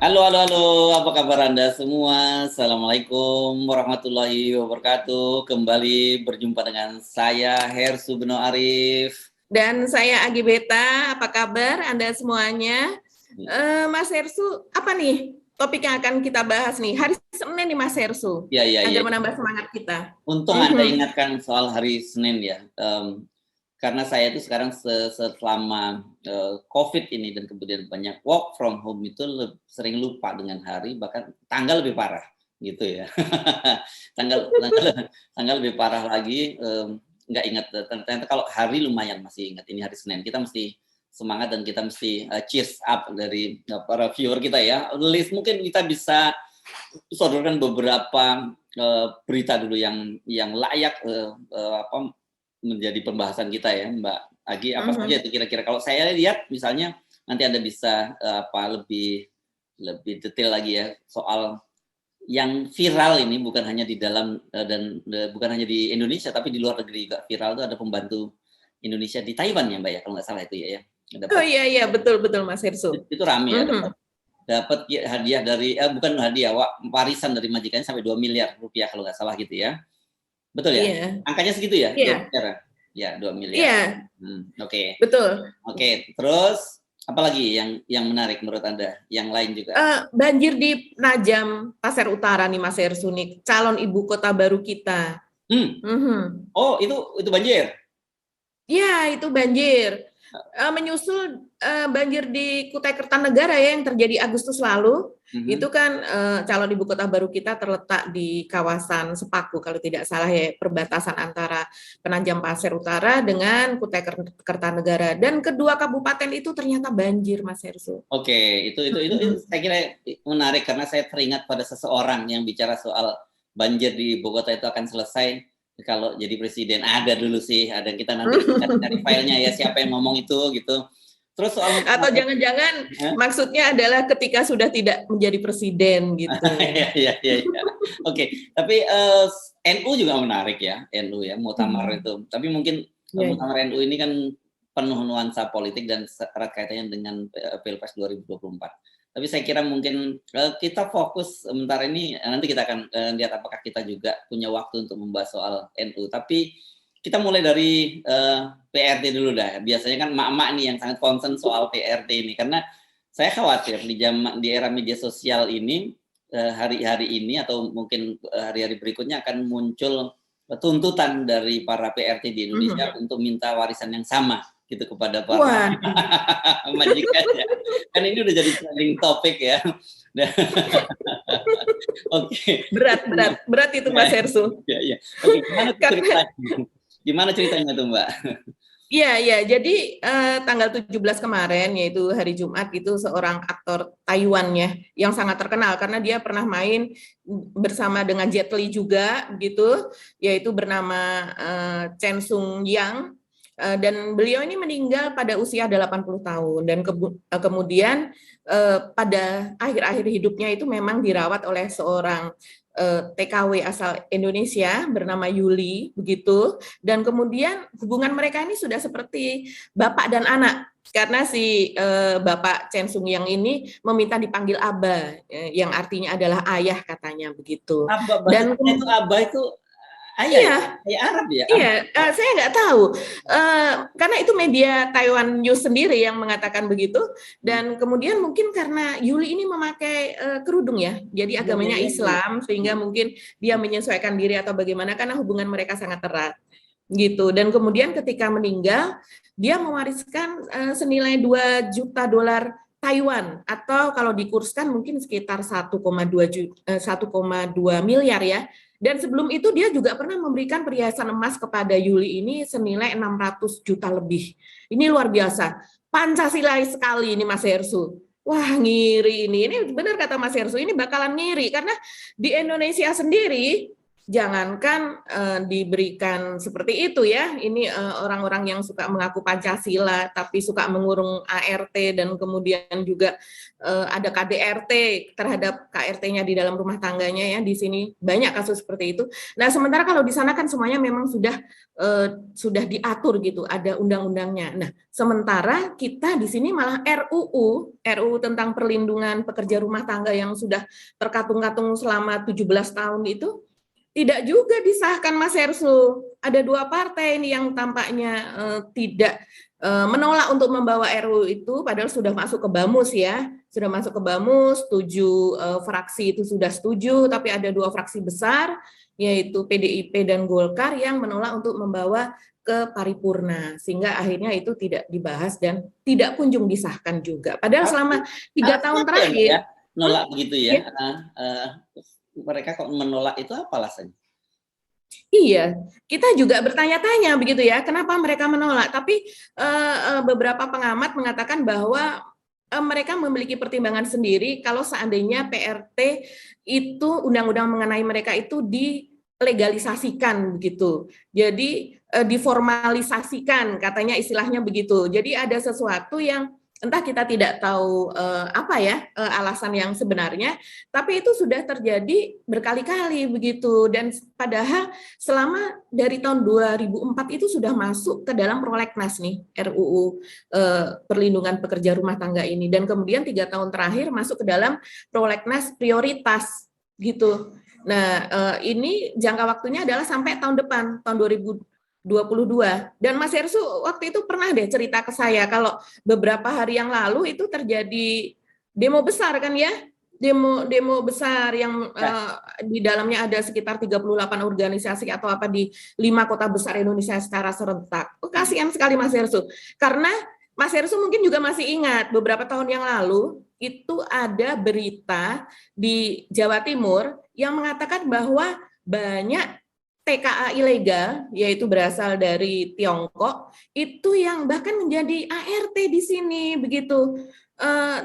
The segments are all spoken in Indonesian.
Halo, halo, halo, apa kabar Anda semua? Assalamualaikum warahmatullahi wabarakatuh. Kembali berjumpa dengan saya Hersu Beno Arif. Dan saya Agi Beta, apa kabar Anda semuanya? Mas Hersu, apa nih topik yang akan kita bahas nih? Hari Senin nih Mas Hersu, Ya, ya, agar ya. menambah semangat kita. Untung Anda ingatkan soal hari Senin ya. Karena saya itu sekarang selama COVID ini dan kemudian banyak work from home itu sering lupa dengan hari, bahkan tanggal lebih parah gitu ya. tanggal lebih parah lagi, nggak ingat. Ternyata kalau hari lumayan masih ingat, ini hari Senin. Kita mesti semangat dan kita mesti cheers up dari para viewer kita ya. List mungkin kita bisa sodorkan beberapa berita dulu yang layak menjadi pembahasan kita ya, Mbak Agi. Apa saja itu kira-kira? Kalau saya lihat misalnya nanti Anda bisa lebih detail lagi ya soal yang viral ini, bukan hanya di dalam dan bukan hanya di Indonesia tapi di luar negeri juga viral. Itu ada pembantu Indonesia di Taiwan ya, Mbak ya, kalau nggak salah itu ya. Oh iya betul Mas Hersu. Itu rame ya, dapat hadiah dari bukan hadiah, warisan dari majikannya sampai 2 miliar rupiah kalau nggak salah gitu ya. Betul ya? Iya. Angkanya segitu ya? Iya. 2 miliar. Ya, 2 miliar. Iya. Oke. Betul. Oke, terus apalagi yang menarik menurut Anda? Yang lain juga? Banjir di Penajam Pasir Utara nih Mas Hersu nih, calon ibu kota baru kita. Oh, itu banjir? Iya, itu banjir. Menyusul banjir di Kutai Kertanegara ya yang terjadi Agustus lalu. Itu kan calon ibu kota baru kita terletak di kawasan Sepaku kalau tidak salah ya, perbatasan antara Penajam Pasir Utara dengan Kutai Kertanegara, dan kedua kabupaten itu ternyata banjir Mas Hersu. Oke, itu saya kira menarik karena saya teringat pada seseorang yang bicara soal banjir di ibu kota itu akan selesai kalau jadi presiden. Ada dulu sih, ada, kita nanti cari filenya ya siapa yang ngomong itu gitu. Terus soal atau jangan-jangan maksudnya adalah ketika sudah tidak menjadi presiden gitu. Iya. Oke, tapi NU juga menarik ya, NU ya, muktamar itu. Tapi mungkin muktamar NU ini kan penuh nuansa politik dan erat kaitannya dengan Pilpres 2024. Tapi saya kira mungkin kita fokus sementara ini, nanti kita akan lihat apakah kita juga punya waktu untuk membahas soal NU. Tapi kita mulai dari PRT dulu dah. Biasanya kan emak-emak nih yang sangat concern soal PRT ini, karena saya khawatir di era media sosial ini, hari-hari ini atau mungkin hari-hari berikutnya akan muncul tuntutan dari para PRT di Indonesia untuk minta warisan yang sama gitu kepada para majikannya. Kan ini udah jadi trending topik ya. Oke. Berat itu Mas Hersu. Iya. Oke, gimana ceritanya tuh Mbak? Iya, jadi tanggal 17 kemarin, yaitu hari Jumat, itu seorang aktor Taiwan ya, yang sangat terkenal karena dia pernah main bersama dengan Jet Li juga gitu, yaitu bernama Chen Sung Yang. Dan beliau ini meninggal pada usia 80 tahun, dan kemudian pada akhir-akhir hidupnya itu memang dirawat oleh seorang TKW asal Indonesia bernama Yuli begitu, dan kemudian hubungan mereka ini sudah seperti bapak dan anak karena si Bapak Chen Sung Yang ini meminta dipanggil Aba, yang artinya adalah ayah katanya begitu. Dan itu Aba itu ayah, iya, Arab ya? Iya, saya nggak tahu, karena itu media Taiwan News sendiri yang mengatakan begitu, dan kemudian mungkin karena Yuli ini memakai kerudung ya, jadi agamanya Islam, sehingga mungkin dia menyesuaikan diri atau bagaimana, karena hubungan mereka sangat erat gitu. Dan kemudian ketika meninggal, dia mewariskan senilai 2 juta dolar Taiwan, atau kalau dikurskan mungkin sekitar 1,2 miliar ya. Dan sebelum itu dia juga pernah memberikan perhiasan emas kepada Yuli ini senilai 600 juta lebih. Ini luar biasa. Pancasilais sekali ini Mas Hersu. Wah, ngiri ini. Ini benar kata Mas Hersu, ini bakalan ngiri karena di Indonesia sendiri jangankan diberikan seperti itu ya, ini orang-orang yang suka mengaku Pancasila tapi suka mengurung ART dan kemudian juga ada KDRT terhadap KRT-nya di dalam rumah tangganya ya, di sini banyak kasus seperti itu. Nah, sementara kalau di sana kan semuanya memang sudah diatur gitu, ada undang-undangnya. Nah, sementara kita di sini malah RUU tentang perlindungan pekerja rumah tangga yang sudah terkatung-katung selama 17 tahun itu tidak juga disahkan, Mas Hersu. Ada 2 partai ini yang tampaknya tidak menolak untuk membawa RUU itu, padahal sudah masuk ke Bamus ya, sudah masuk ke Bamus, 7 fraksi itu sudah setuju, tapi ada 2 fraksi besar, yaitu PDIP dan Golkar yang menolak untuk membawa ke paripurna, sehingga akhirnya itu tidak dibahas dan tidak kunjung disahkan juga. Padahal selama 3 tahun terakhir, ya, nolak begitu ya. Ya. Mereka kok menolak itu apa alasannya? Iya, kita juga bertanya-tanya begitu ya, kenapa mereka menolak. Tapi beberapa pengamat mengatakan bahwa mereka memiliki pertimbangan sendiri kalau seandainya PRT itu undang-undang mengenai mereka itu dilegalisasikan begitu. Jadi diformalisasikan, katanya istilahnya begitu. Jadi ada sesuatu yang entah kita tidak tahu apa ya alasan yang sebenarnya, tapi itu sudah terjadi berkali-kali begitu, dan padahal selama dari tahun 2004 itu sudah masuk ke dalam prolegnas nih RUU perlindungan pekerja rumah tangga ini, dan kemudian 3 tahun terakhir masuk ke dalam prolegnas prioritas gitu. Nah, ini jangka waktunya adalah sampai tahun depan, tahun 2022. Dan Mas Hersu waktu itu pernah deh cerita ke saya kalau beberapa hari yang lalu itu terjadi demo besar kan ya, demo besar yang di dalamnya ada sekitar 38 organisasi atau apa di 5 kota besar Indonesia secara serentak. Kasihan sekali Mas Hersu, karena Mas Hersu mungkin juga masih ingat beberapa tahun yang lalu itu ada berita di Jawa Timur yang mengatakan bahwa banyak TKA ilegal, yaitu berasal dari Tiongkok, itu yang bahkan menjadi ART di sini begitu.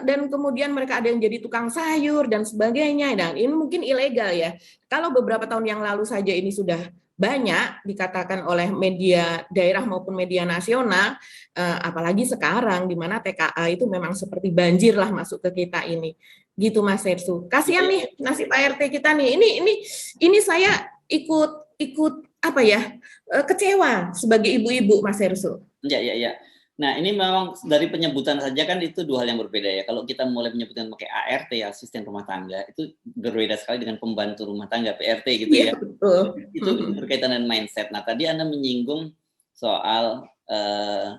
Dan kemudian mereka ada yang jadi tukang sayur dan sebagainya. Dan ini mungkin ilegal ya. Kalau beberapa tahun yang lalu saja ini sudah banyak dikatakan oleh media daerah maupun media nasional, apalagi sekarang di mana TKA itu memang seperti banjir lah masuk ke kita ini. Gitu Mas Hersu. Kasihan nih nasib ART kita nih. Ini saya ikut apa ya, kecewa sebagai ibu-ibu Mas Hersu. Ya. Nah, ini memang dari penyebutan saja kan itu 2 hal yang berbeda ya. Kalau kita mulai menyebutkan pakai ART ya, asisten rumah tangga, itu berbeda sekali dengan pembantu rumah tangga PRT gitu ya. Betul. Itu berkaitan dengan mindset. Nah, tadi Anda menyinggung soal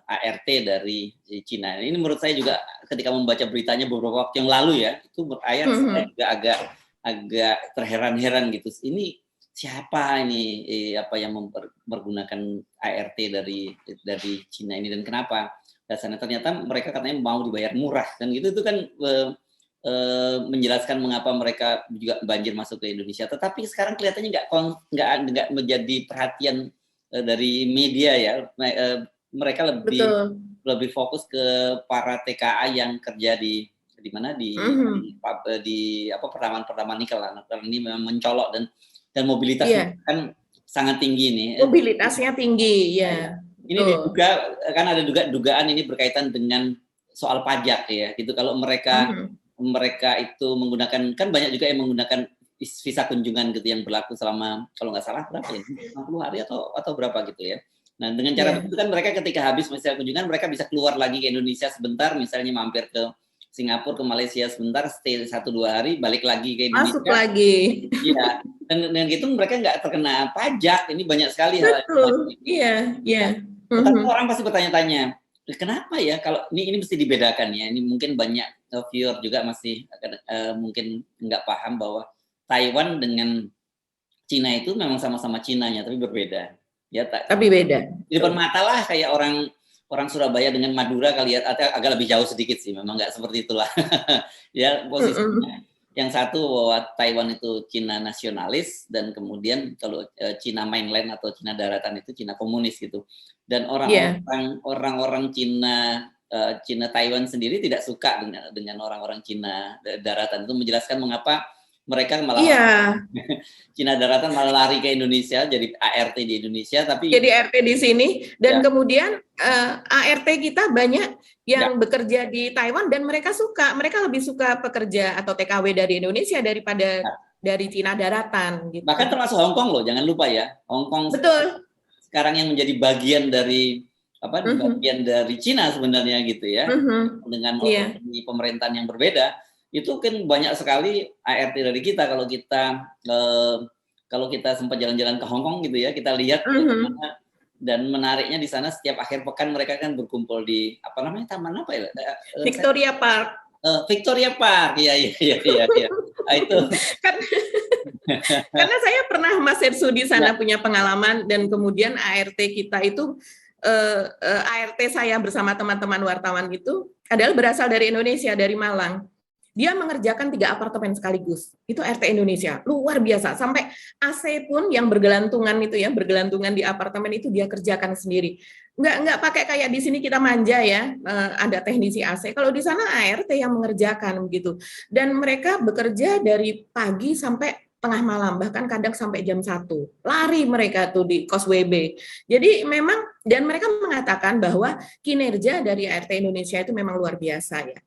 ART dari Cina. Ini menurut saya juga ketika membaca beritanya beberapa waktu yang lalu ya, itu berayat saya juga agak terheran-heran gitu. Ini siapa ini apa yang mempergunakan ART dari Cina ini dan kenapa dasarnya? Ternyata mereka katanya mau dibayar murah dan gitu, itu kan menjelaskan mengapa mereka juga banjir masuk ke Indonesia. Tetapi sekarang kelihatannya nggak menjadi perhatian dari media ya. Mereka lebih fokus ke para TKA yang kerja di mana di pertambangan nikel lah. Ini memang mencolok dan mobilitasnya kan sangat tinggi nih. Mobilitasnya tinggi, ya. Ini diduga kan ada dugaan ini berkaitan dengan soal pajak ya, gitu. Kalau mereka itu menggunakan, kan banyak juga yang menggunakan visa kunjungan gitu yang berlaku selama kalau nggak salah berapa ya, 60 hari atau berapa gitu ya. Nah dengan cara begitu kan mereka ketika habis visa kunjungan mereka bisa keluar lagi ke Indonesia sebentar, misalnya mampir ke Singapura, ke Malaysia sebentar, stay 1-2 hari, balik lagi ke Indonesia. Masuk lagi. Iya. Dan gitu mereka nggak terkena pajak. Ini banyak sekali hal. Iya. Tapi orang pasti bertanya-tanya, kenapa ya kalau ini mesti dibedakan ya. Ini mungkin banyak viewer juga masih mungkin nggak paham bahwa Taiwan dengan Cina itu memang sama-sama Cinanya, tapi berbeda. Ya, tapi beda. Di depan mata lah kayak orang Surabaya dengan Madura kali ya, agak lebih jauh sedikit sih, memang nggak seperti itulah. Ya posisinya. Yang satu bahwa Taiwan itu Cina nasionalis dan kemudian kalau Cina mainland atau Cina daratan itu Cina komunis gitu. Dan orang-orang Cina Taiwan sendiri tidak suka dengan orang-orang Cina daratan. Itu menjelaskan mengapa mereka malah Cina Daratan malah lari ke Indonesia jadi ART di Indonesia, tapi jadi ART di sini dan kemudian ART kita banyak yang bekerja di Taiwan dan mereka lebih suka pekerja atau TKW dari Indonesia daripada dari Cina Daratan gitu. Bahkan termasuk Hong Kong loh, jangan lupa ya. Hong Kong betul sekarang yang menjadi bagian dari bagian dari Cina sebenarnya gitu ya. Dengan pemerintahan yang berbeda, itu kan banyak sekali ART dari kita. Kalau kita sempat jalan-jalan ke Hong Kong gitu ya, kita lihat dan menariknya di sana setiap akhir pekan mereka kan berkumpul di taman apa ya? Victoria Park. Victoria Park, iya. Nah, itu karena saya pernah Mas Hersu di sana punya pengalaman dan kemudian ART kita itu ART saya bersama teman-teman wartawan itu adalah berasal dari Indonesia, dari Malang. Dia mengerjakan 3 apartemen sekaligus. Itu RT Indonesia, luar biasa. Sampai AC pun yang bergelantungan itu ya, bergelantungan di apartemen itu dia kerjakan sendiri. Nggak pakai kayak di sini kita manja ya, ada teknisi AC. Kalau di sana ART yang mengerjakan begitu. Dan mereka bekerja dari pagi sampai tengah malam, bahkan kadang sampai jam 1. Lari mereka tuh di kos WB. Jadi memang, dan mereka mengatakan bahwa kinerja dari ART Indonesia itu memang luar biasa ya.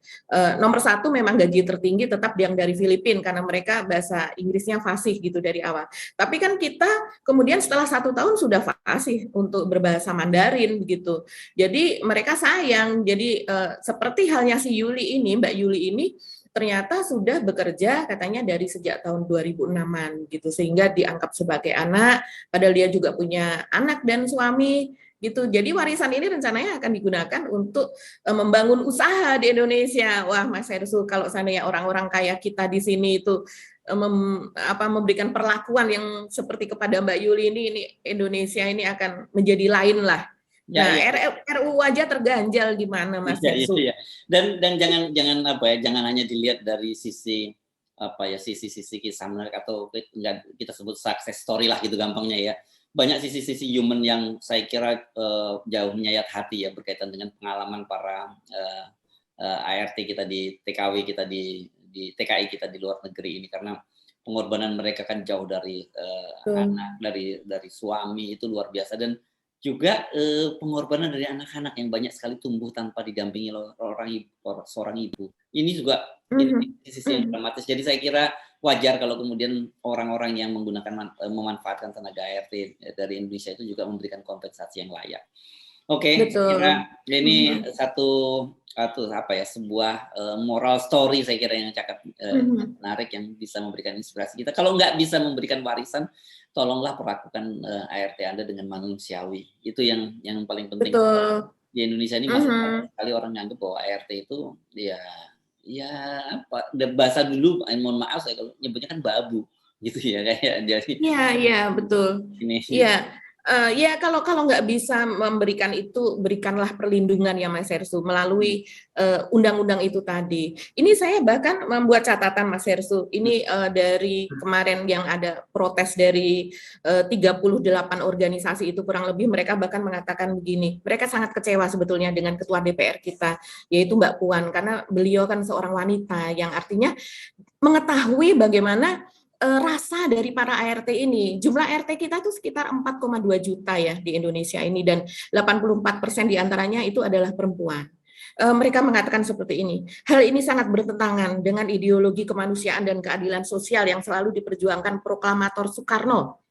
Nomor 1 memang gaji tertinggi tetap yang dari Filipina, karena mereka bahasa Inggrisnya fasih gitu dari awal. Tapi kan kita kemudian setelah 1 tahun sudah fasih untuk berbahasa Mandarin begitu. Jadi mereka sayang, jadi seperti halnya si Yuli ini, Mbak Yuli ini, ternyata sudah bekerja katanya dari sejak tahun 2006-an gitu, sehingga dianggap sebagai anak, padahal dia juga punya anak dan suami gitu. Jadi warisan ini rencananya akan digunakan untuk membangun usaha di Indonesia. Wah, Mas Hersu, kalau seandainya orang-orang kaya kita di sini itu memberikan perlakuan yang seperti kepada Mbak Yuli ini Indonesia ini akan menjadi lain lah. RUU aja terganjal gimana Mas Hersu. Iya. Dan jangan hanya dilihat dari sisi sisi kisah menarik atau kita sebut success story lah gitu gampangnya ya. Banyak sisi-sisi human yang saya kira jauh menyayat hati ya, berkaitan dengan pengalaman para ART kita di TKW kita di TKI kita di luar negeri ini, karena pengorbanan mereka kan jauh dari anak, dari suami, itu luar biasa. Dan juga pengorbanan dari anak-anak yang banyak sekali tumbuh tanpa didampingi seorang ibu. Ini juga sisi yang dramatis. Jadi saya kira wajar kalau kemudian orang-orang yang memanfaatkan tenaga ART dari Indonesia itu juga memberikan kompensasi yang layak. Oke, saya kira ini sebuah moral story saya kira yang cakap menarik, yang bisa memberikan inspirasi kita. Kalau nggak bisa memberikan warisan, tolonglah perlakukan ART Anda dengan manusiawi. Itu yang paling penting. Betul. Di Indonesia ini masih banyak sekali orang yang anggap bahwa ART itu bahasa dulu, mohon maaf saya kalau nyebutnya kan babu gitu ya, kayak jadi. Iya, betul. Iya. Ya kalau nggak bisa memberikan itu, berikanlah perlindungan ya Mas Hersu melalui undang-undang itu tadi. Ini saya bahkan membuat catatan Mas Hersu. Ini dari kemarin yang ada protes dari 38 organisasi itu kurang lebih, mereka bahkan mengatakan begini. Mereka sangat kecewa sebetulnya dengan ketua DPR kita, yaitu Mbak Puan, karena beliau kan seorang wanita yang artinya mengetahui bagaimana rasa dari para ART ini. Jumlah ART kita itu sekitar 4,2 juta ya di Indonesia ini, dan 84% diantaranya itu adalah perempuan. Mereka mengatakan seperti ini, hal ini sangat bertentangan dengan ideologi kemanusiaan dan keadilan sosial yang selalu diperjuangkan proklamator Soekarno.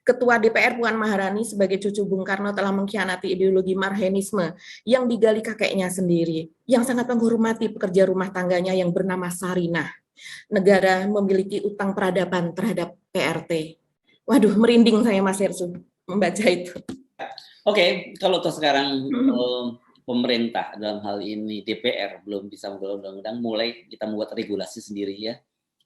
Ketua DPR Puan Maharani sebagai cucu Bung Karno telah mengkhianati ideologi marhenisme yang digali kakeknya sendiri, yang sangat menghormati pekerja rumah tangganya yang bernama Sarinah. Negara memiliki utang peradaban terhadap PRT. Waduh, merinding saya Mas Hersu membaca itu. Oke, kalau sekarang pemerintah dalam hal ini DPR belum bisa membuat undang-undang, mulai kita membuat regulasi sendiri ya.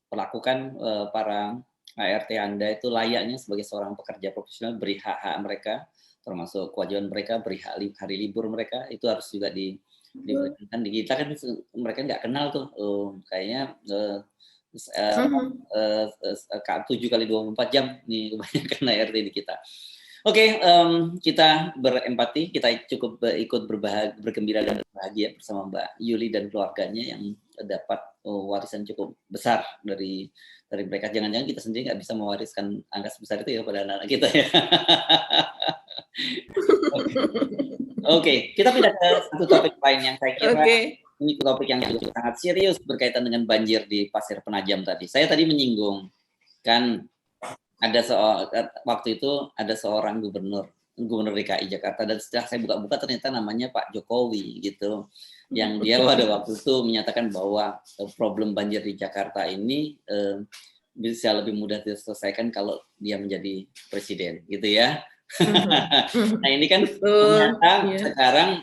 Perlakukan para ART Anda itu layaknya sebagai seorang pekerja profesional, beri hak-hak mereka, termasuk kewajiban mereka, beri hari libur mereka, itu harus juga diberikan. Di kita kan mereka nggak kenal tuh, kayaknya 7x24 jam nih kebanyakan ART di kita. Oke, kita berempati, kita cukup ikut bergembira dan berbahagia bersama Mbak Yuli dan keluarganya yang dapat warisan cukup besar dari dari mereka. Jangan-jangan kita sendiri nggak bisa mewariskan angka sebesar itu ya pada anak-anak kita ya. Oke, kita pindah ke satu topik lain yang saya kira ini topik yang sangat serius berkaitan dengan banjir di Pasir Penajam tadi. Saya tadi menyinggung kan ada waktu itu ada seorang gubernur DKI Jakarta, dan setelah saya buka-buka ternyata namanya Pak Jokowi gitu, yang dia pada waktu itu menyatakan bahwa problem banjir di Jakarta ini bisa lebih mudah diselesaikan kalau dia menjadi presiden gitu ya. Nah ini kan ternyata sekarang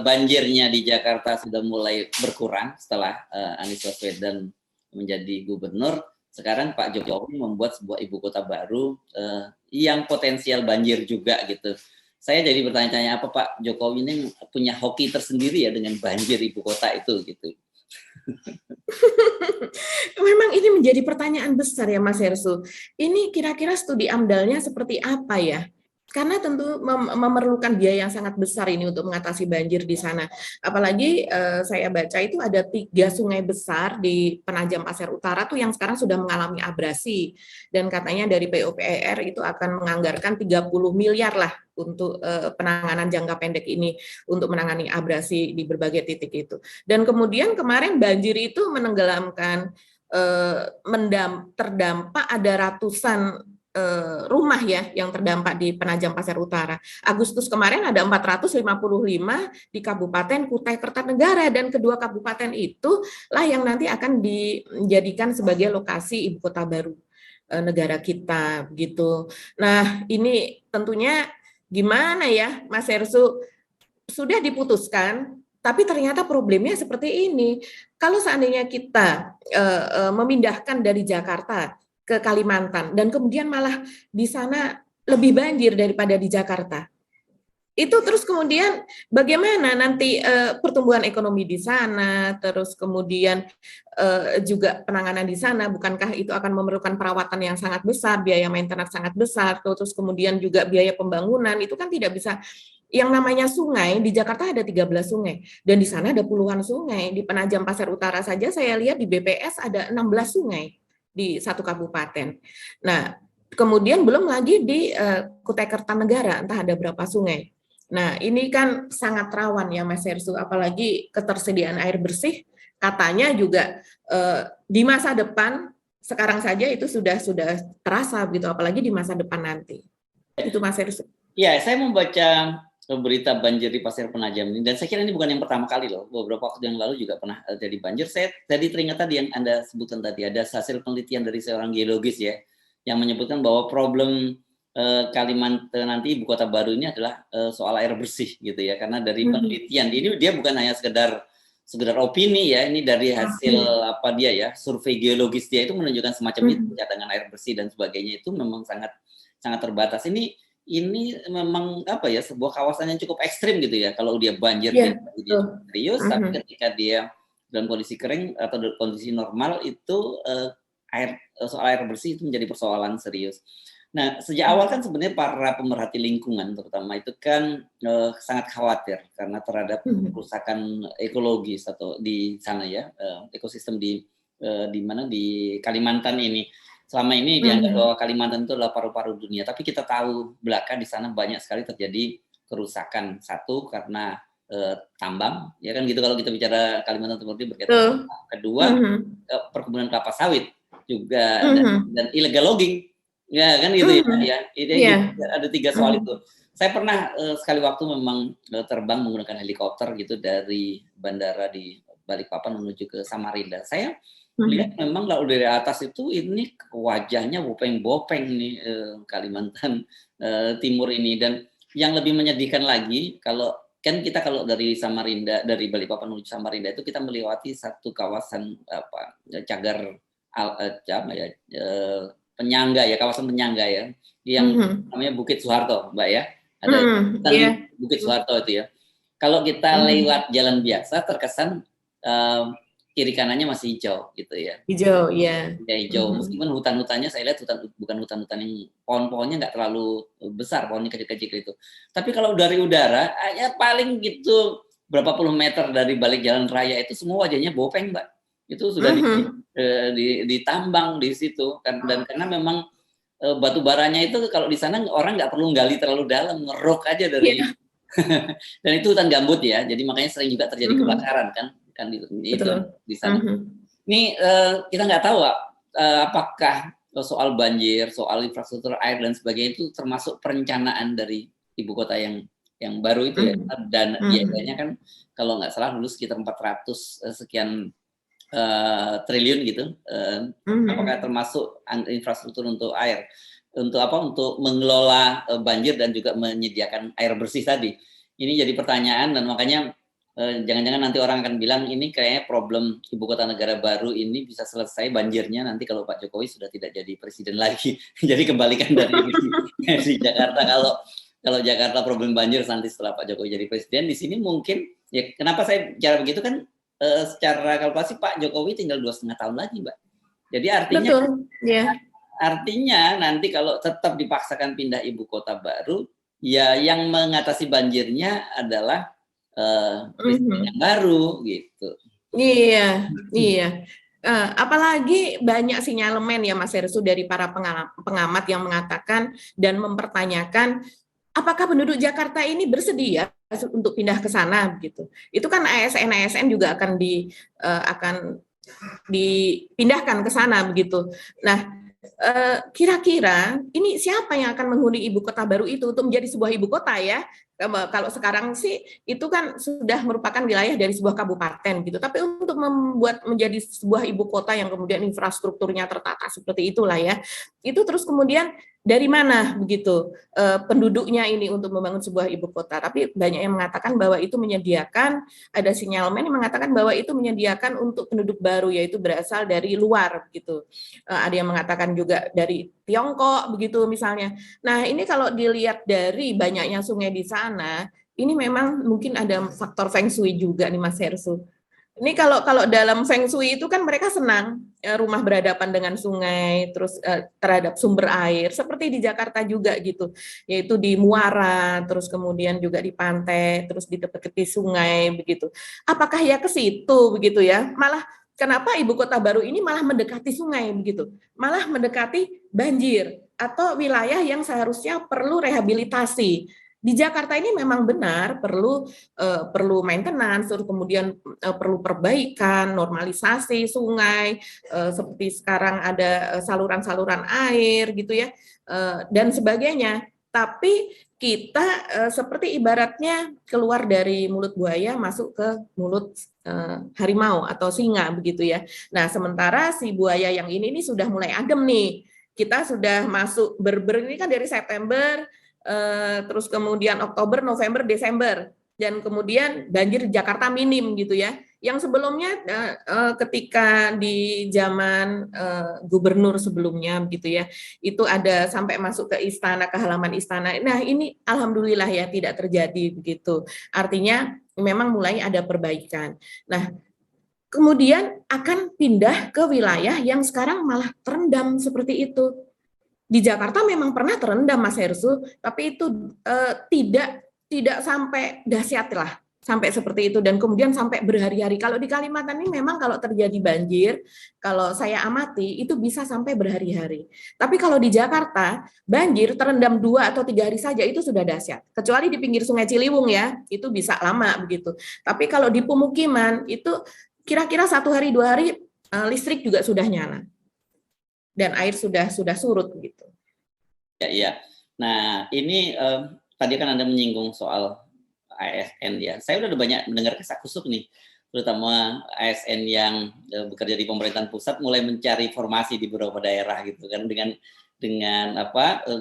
banjirnya di Jakarta sudah mulai berkurang setelah Anies Baswedan menjadi gubernur. Sekarang Pak Jokowi membuat sebuah ibu kota baru yang potensial banjir juga gitu. Saya jadi bertanya-tanya, apa Pak Jokowi ini punya hoki tersendiri ya dengan banjir ibu kota itu gitu. Memang ini menjadi pertanyaan besar ya Mas Hersu. Ini kira-kira studi AMDAL-nya seperti apa ya? Karena tentu memerlukan biaya yang sangat besar ini untuk mengatasi banjir di sana. Apalagi saya baca itu ada 3 sungai besar di Penajam Pasir Utara tuh yang sekarang sudah mengalami abrasi. Dan katanya dari PUPR itu akan menganggarkan 30 miliar lah untuk penanganan jangka pendek ini untuk menangani abrasi di berbagai titik itu. Dan kemudian kemarin banjir itu menenggelamkan terdampak ada ratusan rumah ya yang terdampak di Penajam Pasir Utara. Agustus kemarin ada 455 di Kabupaten Kutai Kertanegara, dan kedua kabupaten itu lah yang nanti akan dijadikan sebagai lokasi ibu kota baru negara kita gitu. Nah, ini tentunya gimana ya Mas Hersu, sudah diputuskan tapi ternyata problemnya seperti ini. Kalau seandainya kita memindahkan dari Jakarta ke Kalimantan, dan kemudian malah di sana lebih banjir daripada di Jakarta. Itu terus kemudian bagaimana nanti pertumbuhan ekonomi di sana, terus kemudian juga penanganan di sana, bukankah itu akan memerlukan perawatan yang sangat besar, biaya maintenance sangat besar, terus kemudian juga biaya pembangunan, itu kan tidak bisa. Yang namanya sungai, di Jakarta ada 13 sungai, dan di sana ada puluhan sungai. Di Penajam Pasir Utara saja saya lihat di BPS ada 16 sungai di satu kabupaten. Nah, kemudian belum lagi di Kutai Kertanegara, entah ada berapa sungai. Nah, ini kan sangat rawan ya Mas Hersu, apalagi ketersediaan air bersih katanya juga di masa depan, sekarang saja itu sudah terasa begitu, apalagi di masa depan nanti. Itu Mas Hersu. Ya, saya membaca berita banjir di Pasir Penajam ini, dan saya kira ini bukan yang pertama kali loh. Beberapa waktu yang lalu juga pernah terjadi banjir. Saya tadi teringat tadi yang Anda sebutkan tadi, ada hasil penelitian dari seorang geologis ya, yang menyebutkan bahwa problem Kalimantan nanti ibu kota baru ini adalah soal air bersih gitu ya, karena dari penelitian ini dia bukan hanya sekedar opini ya, ini dari hasil survei geologis dia itu menunjukkan semacam itu, cadangan air bersih dan sebagainya itu memang sangat terbatas. Ini memang sebuah kawasan yang cukup ekstrim gitu ya, kalau dia banjir dia serius, tapi ketika dia dalam kondisi kering atau dalam kondisi normal itu soal air bersih itu menjadi persoalan serius. Nah, sejak awal kan sebenarnya para pemerhati lingkungan terutama itu kan sangat khawatir karena terhadap kerusakan ekologis atau di sana ya, ekosistem di Kalimantan ini. Selama ini dianggap bahwa Kalimantan itu adalah paru-paru dunia, tapi kita tahu belakang di sana banyak sekali terjadi kerusakan. Satu karena tambang, ya kan gitu kalau kita bicara Kalimantan seperti berkaitan. Kedua perkebunan kelapa sawit juga dan illegal logging. Ya kan gitu ya. Ada 3 soal itu. Saya pernah sekali waktu memang terbang menggunakan helikopter gitu dari bandara di Balikpapan menuju ke Samarinda. Saya lihat memang kalau dari atas itu ini wajahnya bopeng-bopeng nih Kalimantan Timur ini, dan yang lebih menyedihkan lagi kalau dari Samarinda, dari Balikpapan menuju Samarinda itu kita melewati satu kawasan cagar penyangga ya, kawasan penyangga ya, yang namanya Bukit Soeharto, Mbak ya. Ada Bukit Soeharto itu ya. Kalau kita lewat jalan biasa terkesan kiri kanannya masih hijau gitu ya. Hijau, ya. Ya hijau. Meskipun hutan-hutannya saya lihat bukan hutan-hutan yang pohon-pohonnya nggak terlalu besar, pohonnya kecil-kecil itu. Tapi kalau dari udara, ya paling gitu berapa puluh meter dari balik jalan raya itu semua wajahnya bopeng, Mbak. itu sudah ditambang di situ kan, dan karena memang batu baranya itu kalau di sana orang nggak perlu gali terlalu dalam, ngerok aja dari dan itu hutan gambut ya, jadi makanya sering juga terjadi kebakaran kan itu di sana. Ini kita nggak tahu apakah soal banjir, soal infrastruktur air dan sebagainya itu termasuk perencanaan dari ibu kota yang baru itu ya, dan biayanya kan kalau nggak salah dulu sekitar 400 sekian triliun gitu. Apakah termasuk infrastruktur untuk air, untuk mengelola banjir dan juga menyediakan air bersih tadi? Ini jadi pertanyaan, dan makanya jangan-jangan nanti orang akan bilang ini kayaknya problem ibu kota negara baru ini bisa selesai banjirnya nanti kalau Pak Jokowi sudah tidak jadi presiden lagi. Jadi kebalikan dari di Jakarta. Kalau Jakarta problem banjir nanti setelah Pak Jokowi jadi presiden, di sini mungkin ya, kenapa saya bicara begitu kan, secara kalkulasi Pak Jokowi tinggal 2,5 tahun lagi, Mbak. Jadi artinya artinya nanti kalau tetap dipaksakan pindah ibu kota baru, ya yang mengatasi banjirnya adalah presiden yang baru gitu. Iya. Apalagi banyak sinyalemen ya Mas Herssu dari para pengamat yang mengatakan dan mempertanyakan apakah penduduk Jakarta ini bersedia untuk pindah ke sana gitu. Itu kan ASN juga akan dipindahkan ke sana begitu. Nah, kira-kira ini siapa yang akan menghuni ibu kota baru itu untuk menjadi sebuah ibu kota ya? Kalau sekarang sih itu kan sudah merupakan wilayah dari sebuah kabupaten gitu. Tapi untuk membuat menjadi sebuah ibu kota yang kemudian infrastrukturnya tertata seperti itulah ya. Itu terus kemudian dari mana begitu penduduknya ini untuk membangun sebuah ibu kota? Tapi banyak yang mengatakan bahwa itu menyediakan, ada sinyalmen yang mengatakan bahwa itu menyediakan untuk penduduk baru, yaitu berasal dari luar gitu. Ada yang mengatakan juga dari Tiongkok begitu misalnya. Nah ini kalau dilihat dari banyaknya sungai di sana, ini memang mungkin ada faktor feng shui juga nih Mas Herssu. Ini kalau dalam feng shui itu kan mereka senang rumah berhadapan dengan sungai, terus terhadap sumber air, seperti di Jakarta juga gitu, yaitu di muara, terus kemudian juga di pantai, terus di tepi-tepi sungai begitu. Apakah ya ke situ begitu ya? Malah kenapa ibu kota baru ini malah mendekati sungai begitu, malah mendekati banjir atau wilayah yang seharusnya perlu rehabilitasi. Di Jakarta ini memang benar perlu maintenance, kemudian perlu perbaikan, normalisasi sungai, seperti sekarang ada saluran-saluran air gitu ya, dan sebagainya. Tapi kita seperti ibaratnya keluar dari mulut buaya masuk ke mulut harimau atau singa begitu ya. Nah, sementara si buaya yang ini sudah mulai adem nih. Kita sudah masuk berber ini kan dari September, terus kemudian Oktober, November, Desember, dan kemudian banjir di Jakarta minim gitu ya. Yang sebelumnya ketika di zaman gubernur sebelumnya gitu ya, itu ada sampai masuk ke istana, ke halaman istana. Nah ini alhamdulillah ya tidak terjadi begitu. Artinya memang mulai ada perbaikan. Nah kemudian akan pindah ke wilayah yang sekarang malah terendam seperti itu. Di Jakarta memang pernah terendam Mas Herssu, tapi itu tidak sampai dahsyat lah, sampai seperti itu dan kemudian sampai berhari-hari. Kalau di Kalimantan ini memang kalau terjadi banjir, kalau saya amati itu bisa sampai berhari-hari. Tapi kalau di Jakarta banjir terendam 2 atau 3 hari saja itu sudah dahsyat. Kecuali di pinggir Sungai Ciliwung ya, itu bisa lama begitu. Tapi kalau di pemukiman itu kira-kira 1 hari 2 hari listrik juga sudah nyala. Dan air sudah surut gitu. Ya. Nah, ini tadi kan Anda menyinggung soal ASN ya. Saya udah banyak mendengar kesak-kusuk nih, terutama ASN yang bekerja di pemerintahan pusat mulai mencari formasi di beberapa daerah gitu kan dengan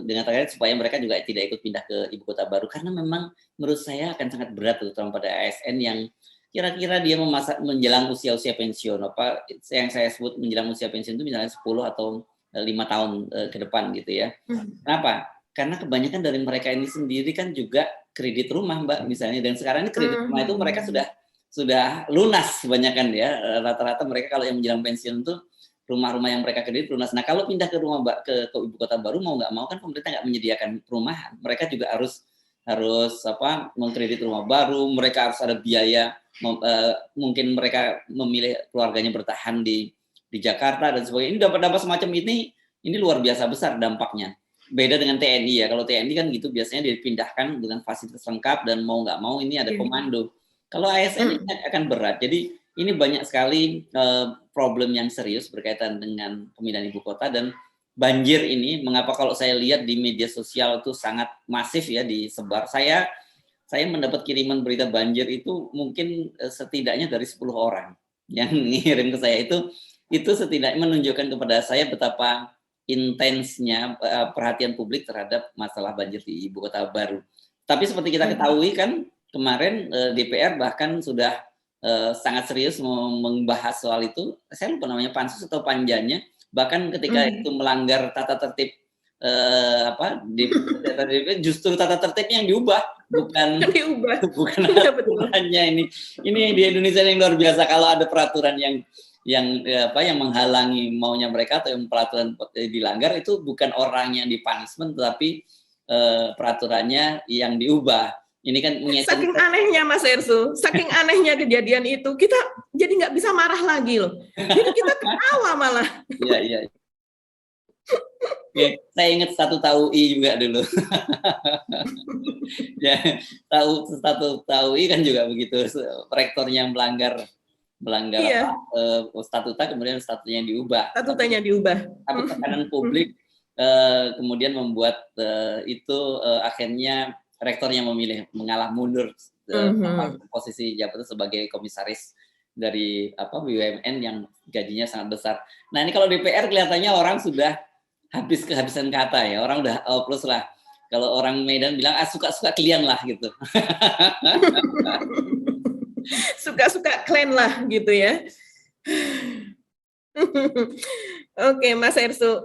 terkait supaya mereka juga tidak ikut pindah ke ibu kota baru, karena memang menurut saya akan sangat berat terutama pada ASN yang kira-kira dia menjelang usia pensiun, yang saya sebut menjelang usia pensiun itu misalnya 10 atau 5 tahun ke depan gitu ya. Kenapa? Karena kebanyakan dari mereka ini sendiri kan juga kredit rumah Mbak misalnya, dan sekarang ini kredit rumah itu mereka sudah lunas kebanyakan ya. Rata-rata mereka kalau yang menjelang pensiun itu rumah-rumah yang mereka kredit lunas. Nah kalau pindah ke rumah ke ibu kota baru mau nggak mau kan pemerintah nggak menyediakan perumahan. Mereka juga harus mengkredit rumah baru, mereka harus ada biaya mungkin mereka memilih keluarganya bertahan di Jakarta dan sebagainya. Ini dampak semacam ini luar biasa besar dampaknya. Beda dengan TNI ya. Kalau TNI kan gitu biasanya dipindahkan dengan fasilitas lengkap dan mau nggak mau ini ada komando. Kalau ASN ini akan berat. Jadi ini banyak sekali problem yang serius berkaitan dengan pemindahan ibu kota, dan banjir ini mengapa kalau saya lihat di media sosial itu sangat masif ya disebar. Saya mendapat kiriman berita banjir itu mungkin setidaknya dari 10 orang yang ngirim ke saya. Itu setidaknya menunjukkan kepada saya betapa intensnya perhatian publik terhadap masalah banjir di ibu kota baru. Tapi seperti kita ketahui kan kemarin DPR bahkan sudah sangat serius membahas soal itu. Saya lupa namanya pansus atau panjanya. Bahkan ketika itu melanggar tata tertib justru tata tertibnya yang diubah, bukan hanya ini di Indonesia yang luar biasa. Kalau ada peraturan yang menghalangi maunya mereka atau yang peraturan dilanggar, itu bukan orang yang dipunishment tetapi peraturannya yang diubah. Ini kan saking anehnya Mas Ersu, saking anehnya kejadian itu, kita jadi nggak bisa marah lagi loh. Jadi kita ketawa malah. Iya. Oke, saya ingat statu TAUI juga dulu. Ya, statu TAUI kan juga begitu. Rektornya melanggar statuta, kemudian statunya diubah. Statutanya diubah. Tapi tekanan publik kemudian membuat itu akhirnya rektornya memilih mengalah mundur posisi jabatan sebagai komisaris dari BUMN yang gajinya sangat besar. Nah ini kalau DPR kelihatannya orang sudah kehabisan kata ya, orang udah plus lah. Kalau orang Medan bilang suka-suka kalian lah gitu. Suka-suka klan lah gitu ya. Oke Mas Ersu,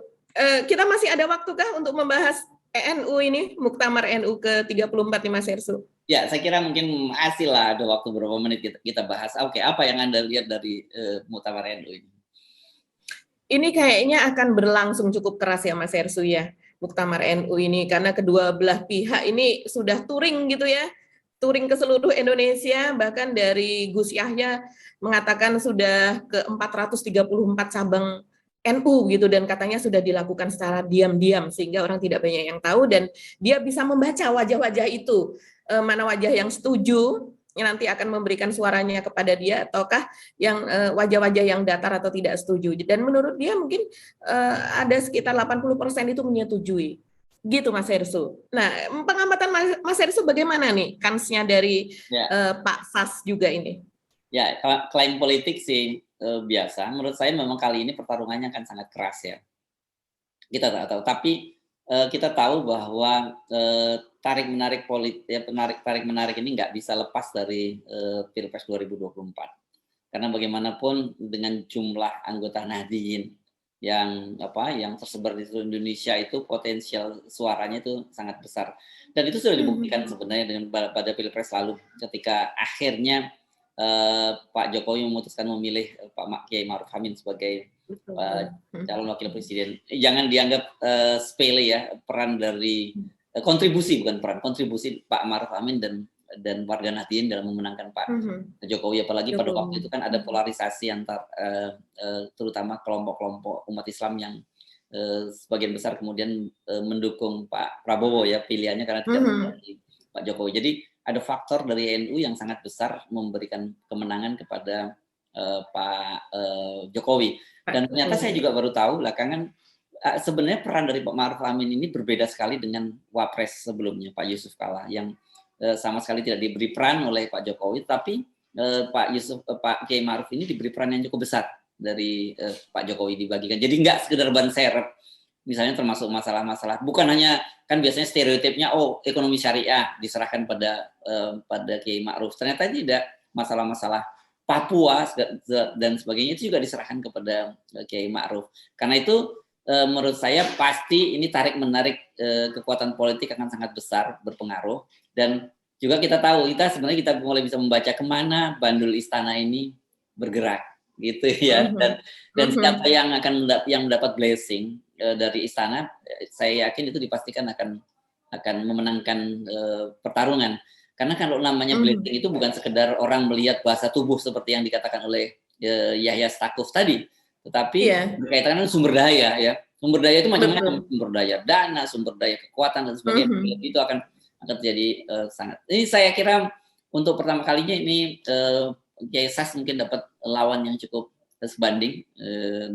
kita masih ada waktukah untuk membahas NU ini, Muktamar NU ke-34 nih Mas Ersu? Ya, saya kira mungkin masih lah ada waktu beberapa menit kita bahas. Oke, apa yang Anda lihat dari Muktamar NU ini? Ini kayaknya akan berlangsung cukup keras ya Mas Ersu ya, Muktamar NU ini, karena kedua belah pihak ini sudah touring gitu ya, touring ke seluruh Indonesia, bahkan dari Gus Yahya mengatakan sudah ke 434 cabang NU gitu, dan katanya sudah dilakukan secara diam-diam sehingga orang tidak banyak yang tahu, dan dia bisa membaca wajah-wajah itu, mana wajah yang setuju yang nanti akan memberikan suaranya kepada dia, ataukah yang wajah-wajah yang datar atau tidak setuju. Dan menurut dia mungkin ada sekitar 80% itu menyetujui. Gitu Mas Ersu. Nah, pengamatan Mas Ersu bagaimana nih kansnya dari Pak Sas juga ini? Ya, klaim politik sih biasa. Menurut saya memang kali ini pertarungannya akan sangat keras ya. Kita tak tahu, tapi kita tahu bahwa tarik menarik ini nggak bisa lepas dari Pilpres 2024. Karena bagaimanapun dengan jumlah anggota Nahdien yang tersebar di seluruh Indonesia, itu potensial suaranya itu sangat besar. Dan itu sudah dibuktikan sebenarnya dengan pada Pilpres lalu, ketika akhirnya Pak Jokowi memutuskan memilih Pak Kiai Ma'ruf Amin sebagai calon wakil presiden. Jangan dianggap sepele ya, peran dari kontribusi Pak Ma'ruf Amin dan warga Nahdien dalam memenangkan Pak Jokowi. Apalagi pada waktu itu kan ada polarisasi antar terutama kelompok-kelompok umat Islam yang sebagian besar kemudian mendukung Pak Prabowo ya, pilihannya karena tidak mendukung Pak Jokowi. Jadi ada faktor dari NU yang sangat besar memberikan kemenangan kepada Pak Jokowi. Dan ternyata saya juga baru tahu belakangan sebenarnya peran dari Pak Ma'ruf Amin ini berbeda sekali dengan Wapres sebelumnya, Pak Yusuf Kalla, yang sama sekali tidak diberi peran oleh Pak Jokowi, tapi Pak Kiai Ma'ruf ini diberi peran yang cukup besar dari Pak Jokowi dibagikan. Jadi nggak sekedar ban serep, misalnya termasuk masalah-masalah, bukan hanya kan biasanya stereotipnya ekonomi syariah diserahkan pada Kiai Ma'ruf. Ternyata tidak, masalah-masalah Papua dan sebagainya itu juga diserahkan kepada Kiai Ma'ruf. Karena itu menurut saya pasti ini tarik-menarik kekuatan politik akan sangat besar berpengaruh. Dan juga kita tahu, sebenarnya kita mulai bisa membaca kemana bandul istana ini bergerak gitu ya. Dan siapa yang mendapat blessing dari istana, saya yakin itu dipastikan akan memenangkan pertarungan. Karena kalau namanya blessing itu bukan sekedar orang melihat bahasa tubuh seperti yang dikatakan oleh Yahya Stakuf tadi, tetapi berkaitan dengan sumber daya ya. Sumber daya itu macam-macam, sumber daya dana, sumber daya kekuatan dan sebagainya. Itu akan terjadi sangat. Ini saya kira untuk pertama kalinya ini Kiai Sas mungkin dapat lawan yang cukup sebanding.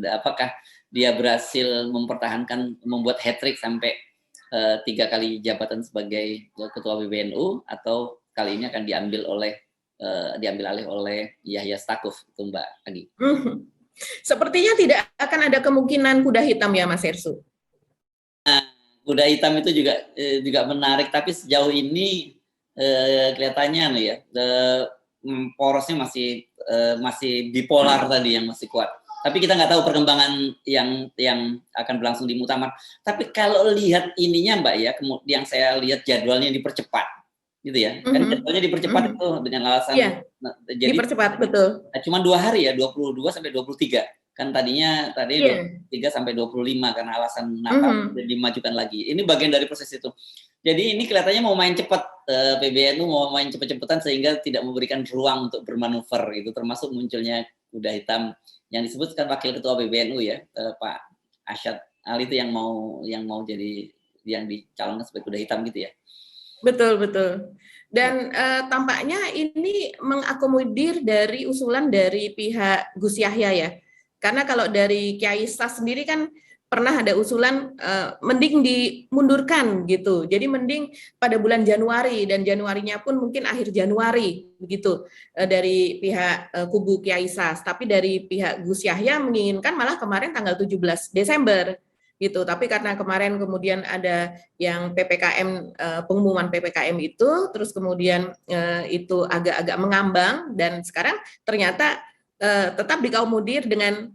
Apakah dia berhasil mempertahankan, membuat hat-trick sampai 3 kali jabatan sebagai ketua PBNU, atau kali ini akan diambil alih oleh Yahya Stakuf, itu Mbak Agi? Sepertinya tidak akan ada kemungkinan kuda hitam ya Mas Ersu. Nah, kuda hitam itu juga menarik, tapi sejauh ini kelihatannya ya porosnya masih bipolar tadi yang masih kuat. Tapi kita nggak tahu perkembangan yang akan berlangsung di muktamar. Tapi kalau lihat ininya Mbak ya, yang saya lihat jadwalnya dipercepat, gitu ya. Kan jadwalnya dipercepat itu dengan alasan jadi dipercepat betul. Cuma 2 hari ya, 22 sampai 23. Kan tadi 23 sampai 25 karena alasan Natal dimajukan lagi. Ini bagian dari proses itu. Jadi ini kelihatannya mau main cepat, PBNU mau main cepet-cepetan sehingga tidak memberikan ruang untuk bermanuver, itu termasuk munculnya kuda hitam yang disebutkan Wakil Ketua PBNU ya, Pak Arsyad Ali itu yang mau jadi yang dicalonkan sebagai kuda hitam gitu ya. Betul. Dan tampaknya ini mengakomodir dari usulan dari pihak Gus Yahya ya. Karena kalau dari Kiai Sas sendiri kan pernah ada usulan mending dimundurkan gitu. Jadi mending pada bulan Januari, dan Januarinya pun mungkin akhir Januari begitu dari pihak kubu Kiai Sas. Tapi dari pihak Gus Yahya menginginkan malah kemarin tanggal 17 Desember gitu. Tapi karena kemarin kemudian ada yang PPKM, pengumuman PPKM itu, terus kemudian itu agak-agak mengambang, dan sekarang ternyata tetap dikaumudir dengan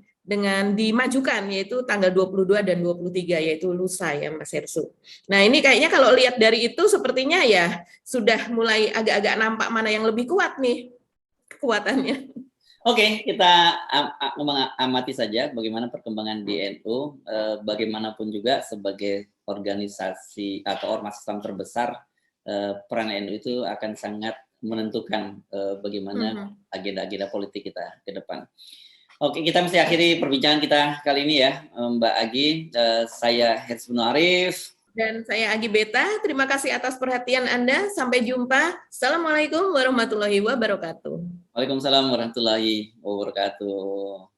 dimajukan, yaitu tanggal 22 dan 23, yaitu lusa ya Mas Hersu. Nah ini kayaknya kalau lihat dari itu sepertinya ya sudah mulai agak-agak nampak mana yang lebih kuat nih kekuatannya. Oke, kita mengamati saja bagaimana perkembangan di NU. Bagaimanapun juga sebagai organisasi atau ormas Islam terbesar, peran NU itu akan sangat menentukan bagaimana agenda-agenda politik kita ke depan. Oke, kita mesti akhiri perbincangan kita kali ini ya, Mbak Agi. Saya Herz bin Arif. Dan saya Agi Beta. Terima kasih atas perhatian Anda. Sampai jumpa. Assalamualaikum warahmatullahi wabarakatuh. Waalaikumsalam warahmatullahi wabarakatuh.